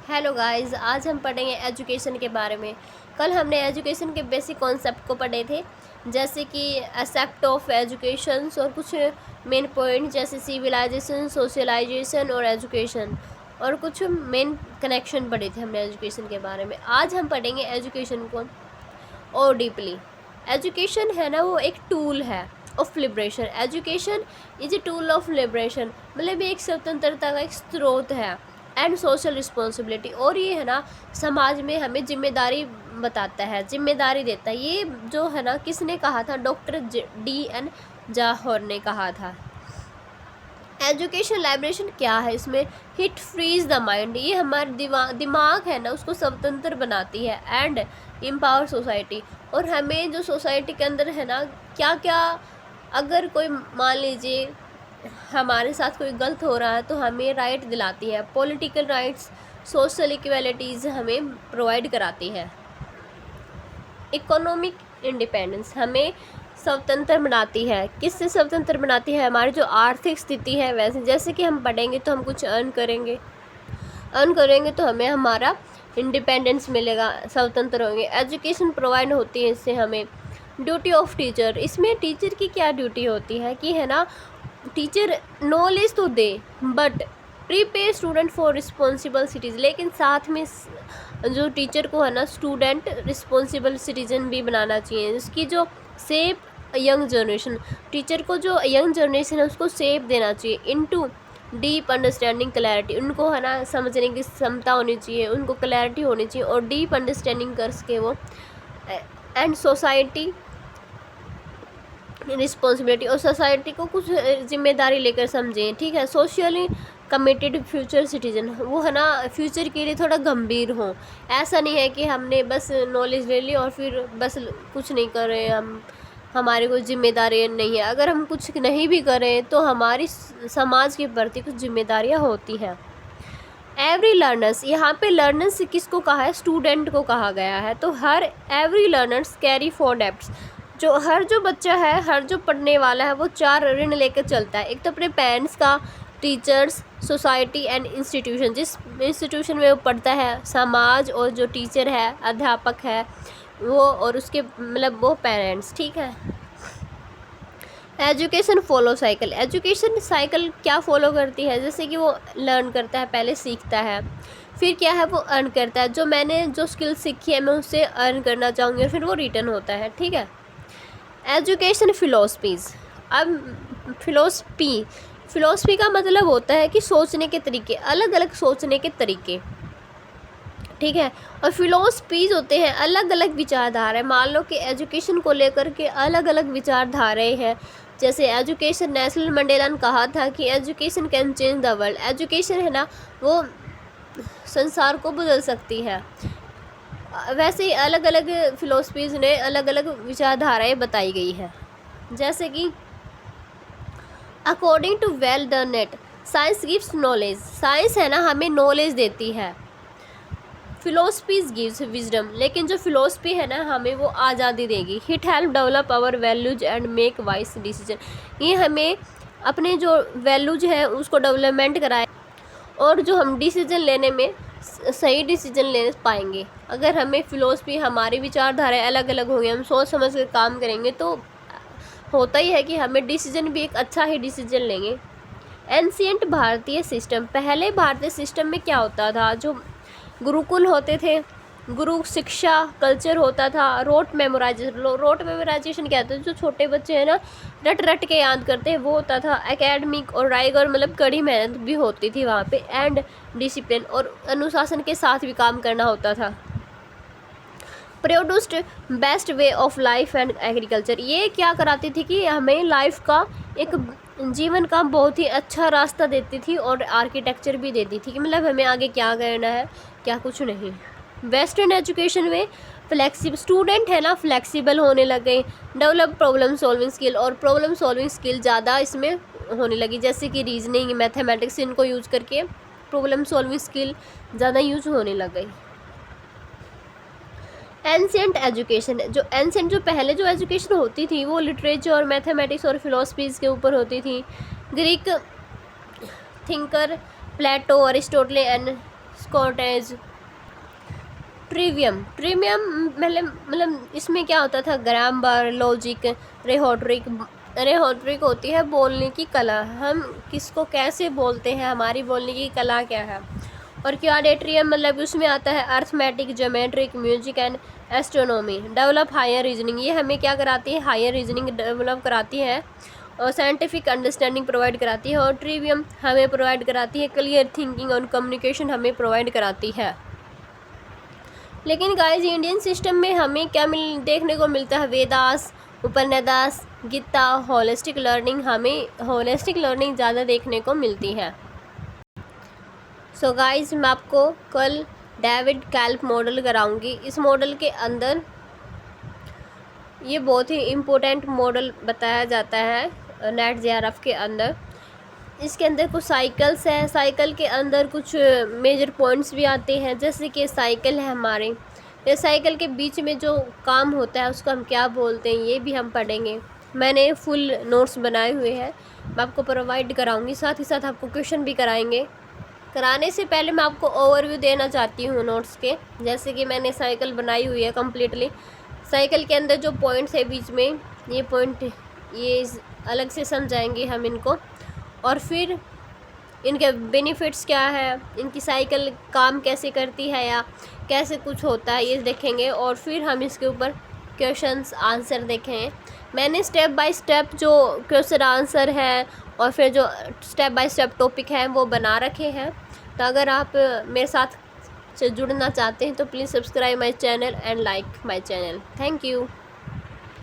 Hello guys, आज हम पढ़ेंगे एजुकेशन के बारे में। कल हमने एजुकेशन के बेसिक कॉन्सेप्ट को पढ़े थे, जैसे कि एस्पेक्ट ऑफ एजुकेशन और कुछ मेन पॉइंट जैसे सिविलाइजेशन, सोशलाइजेशन और एजुकेशन, और कुछ मेन कनेक्शन पढ़े थे हमने एजुकेशन के बारे में। आज हम पढ़ेंगे एजुकेशन को और डीपली। एजुकेशन है ना, वो एक टूल है of liberation. Education is a tool of liberation, मतलब ये एक स्वतंत्रता का एक स्रोत है एंड सोशल रिस्पॉन्सिबिलिटी। और ये है ना, समाज में हमें जिम्मेदारी बताता है, जिम्मेदारी देता है। ये जो है ना, किसने कहा था? Doctor D.N. जवाहर ने कहा था। एजुकेशन लाइब्रेशन क्या है? इसमें हिट फ्रीज द माइंड, ये हमारे दिमाग है ना, उसको स्वतंत्र बनाती है एंड एम्पावर सोसाइटी। और हमें जो सोसाइटी के अंदर है ना, क्या क्या, अगर कोई मान लीजिए हमारे साथ कोई गलत हो रहा है तो हमें राइट दिलाती है। पॉलिटिकल राइट्स, सोशल इक्वालिटीज़ हमें प्रोवाइड कराती है। इकोनॉमिक इंडिपेंडेंस हमें स्वतंत्र बनाती है। किससे स्वतंत्र बनाती है? हमारी जो आर्थिक स्थिति है वैसे, जैसे कि हम पढ़ेंगे तो हम कुछ अर्न करेंगे तो हमें हमारा इंडिपेंडेंस मिलेगा, स्वतंत्र होंगे। एजुकेशन प्रोवाइड होती है इससे हमें। ड्यूटी ऑफ टीचर, इसमें टीचर की क्या ड्यूटी होती है कि है ना, टीचर नॉलेज तो दे but prepare student for responsible cities, लेकिन साथ में जो टीचर को है ना, स्टूडेंट रिस्पॉन्सिबल सिटीजन भी बनाना चाहिए। उसकी जो सेप यंग जनरेशन, टीचर को जो यंग जनरेशन है उसको सेप देना चाहिए इनटू डीप अंडरस्टैंडिंग क्लैरिटी। उनको है ना, समझने की क्षमता होनी चाहिए, उनको क्लैरिटी होनी चाहिए और डीप अंडरस्टैंडिंग कर सके वो। एंड सोसाइटी रिस्पॉन्सिबिलिटी, और सोसाइटी को कुछ जिम्मेदारी लेकर समझें, ठीक है। सोशली कमिटेड फ्यूचर सिटीजन, वो है ना, फ्यूचर के लिए थोड़ा गंभीर हो। ऐसा नहीं है कि हमने बस नॉलेज ले ली और फिर बस कुछ नहीं कर रहे हम, हमारी कोई जिम्मेदारी नहीं है। अगर हम कुछ नहीं भी करें तो हमारी समाज के प्रति कुछ जिम्मेदारियां होती हैं। एवरी लर्नर्स, यहाँ पे लर्नर्स किसको कहा है? स्टूडेंट को कहा गया है। तो हर एवरी लर्नर्स कैरी 4 डेब्ट्स, जो बच्चा है, हर जो पढ़ने वाला है वो 4 ऋण लेकर चलता है। एक तो अपने पेरेंट्स का, टीचर्स, सोसाइटी एंड इंस्टीट्यूशन, जिस इंस्टीट्यूशन में वो पढ़ता है, समाज, और जो टीचर है, अध्यापक है वो, और उसके मतलब वो पेरेंट्स, ठीक है। Education follow cycle, education cycle क्या फॉलो करती है? जैसे कि वो लर्न करता है, पहले सीखता है, फिर क्या है, वो अर्न करता है। जो मैंने जो स्किल सीखी है मैं उससे अर्न करना चाहूँगी, और फिर वो रिटर्न होता है, ठीक है। एजुकेशन फिलोसफीज़, अब फिलोसफी का मतलब होता है कि सोचने के तरीके, अलग अलग सोचने के तरीके, ठीक है। और फिलोसफीज होते हैं अलग अलग विचारधारा। मान लो कि एजुकेशन को लेकर के अलग अलग विचारधाराएं हैं। जैसे एजुकेशन, नेल्सन मंडेला ने कहा था कि education can change the world, education है ना, वो संसार को बदल सकती है। वैसे ही अलग अलग फिलोसफीज ने अलग अलग विचारधाराएं बताई गई है। जैसे कि according to Will Durant, science gives knowledge, science है ना हमें नॉलेज देती है। फिलोसफीज गिव्स विजडम, लेकिन जो फिलोसफी है ना हमें वो आज़ादी देगी। It help develop our values and make wise decision, ये हमें अपने जो वैल्यूज हैं उसको डेवलपमेंट कराए, और जो हम डिसीजन लेने में सही डिसीजन ले पाएंगे। अगर हमें फिलोसफी, हमारी विचारधाराएं अलग अलग होंगी, हम सोच समझ कर काम करेंगे तो होता ही है कि हमें डिसीजन भी एक अच्छा ही डिसीजन लेंगे। एंशिएंट भारतीय सिस्टम, पहले भारतीय सिस्टम में क्या होता था? जो गुरुकुल होते थे, गुरु शिक्षा कल्चर होता था। रोट मेमोराइजेशन क्या होता है? जो छोटे बच्चे हैं ना, रट रट के याद करते हैं, वो होता था। एकेडमिक और राइगर, मतलब कड़ी मेहनत भी होती थी वहाँ पे। एंड डिसिप्लिन, और अनुशासन के साथ भी काम करना होता था। Produced best way of life and agriculture, ये क्या कराती थी कि हमें लाइफ का, एक जीवन का बहुत ही अच्छा रास्ता देती थी, और आर्किटेक्चर भी देती थी कि मतलब हमें आगे क्या करना है, क्या कुछ नहीं। वेस्टर्न एजुकेशन में फ्लेक्सिबल, स्टूडेंट है ना फ्लेक्सिबल होने लगे। डेवलप प्रॉब्लम सॉल्विंग स्किल, और प्रॉब्लम सॉल्विंग स्किल ज़्यादा इसमें होने लगी, जैसे कि रीजनिंग, मैथमेटिक्स, इनको यूज करके प्रॉब्लम सॉल्विंग स्किल ज़्यादा यूज होने लग गई। एंशिएंट एजुकेशन, जो एंशिएंट, जो पहले जो एजुकेशन होती थी वो लिटरेचर और मैथमेटिक्स और फिलोसफीज़ के ऊपर होती थी। Greek thinker Plato, Aristotle and Socrates. Trivium मतलब इसमें क्या होता था, ग्रामर, लॉजिक। रेहोट्रिक होती है बोलने की कला, हम किसको कैसे बोलते हैं, हमारी बोलने की कला क्या है। और क्वाड्रेटियम मतलब उसमें आता है arithmetic, geometric, music and astronomy. Develop higher reasoning, ये हमें क्या कराती है, हायर रीजनिंग डेवलप कराती है और साइंटिफिक अंडरस्टैंडिंग प्रोवाइड कराती है। और ट्रिवियम हमें प्रोवाइड कराती है क्लियर थिंकिंग और कम्युनिकेशन हमें प्रोवाइड कराती है। लेकिन गाइस इंडियन सिस्टम में हमें क्या देखने को मिलता है, वेदास, उपनिषद, गीता, होलिस्टिक लर्निंग, हमें होलिस्टिक लर्निंग ज़्यादा देखने को मिलती है। सो गाइस मैं आपको कल डेविड कैल्प मॉडल कराऊंगी। इस मॉडल के अंदर ये बहुत ही इम्पोर्टेंट मॉडल बताया जाता है नेट जेआरएफ के अंदर। इसके अंदर कुछ साइकिल्स है, साइकिल के अंदर कुछ मेजर पॉइंट्स भी आते हैं, जैसे कि साइकिल है हमारे, ये साइकिल के बीच में जो काम होता है उसको हम क्या बोलते हैं, ये भी हम पढ़ेंगे। मैंने फुल नोट्स बनाए हुए हैं, मैं आपको प्रोवाइड कराऊंगी, साथ ही साथ आपको क्वेश्चन भी कराएंगे। कराने से पहले मैं आपको ओवरव्यू देना चाहती हूँ नोट्स के। जैसे कि मैंने साइकिल बनाई हुई है कम्प्लीटली, साइकिल के अंदर जो पॉइंट्स है बीच में, ये पॉइंट ये अलग से समझाएंगे हम इनको, और फिर इनके बेनिफिट्स क्या है, इनकी साइकिल काम कैसे करती है या कैसे कुछ होता है, ये देखेंगे। और फिर हम इसके ऊपर क्वेश्चंस आंसर देखें। मैंने स्टेप बाय स्टेप जो क्वेश्चन आंसर है और फिर जो स्टेप बाय स्टेप टॉपिक है वो बना रखे हैं। तो अगर आप मेरे साथ से जुड़ना चाहते हैं तो please subscribe my channel and like my channel. Thank you.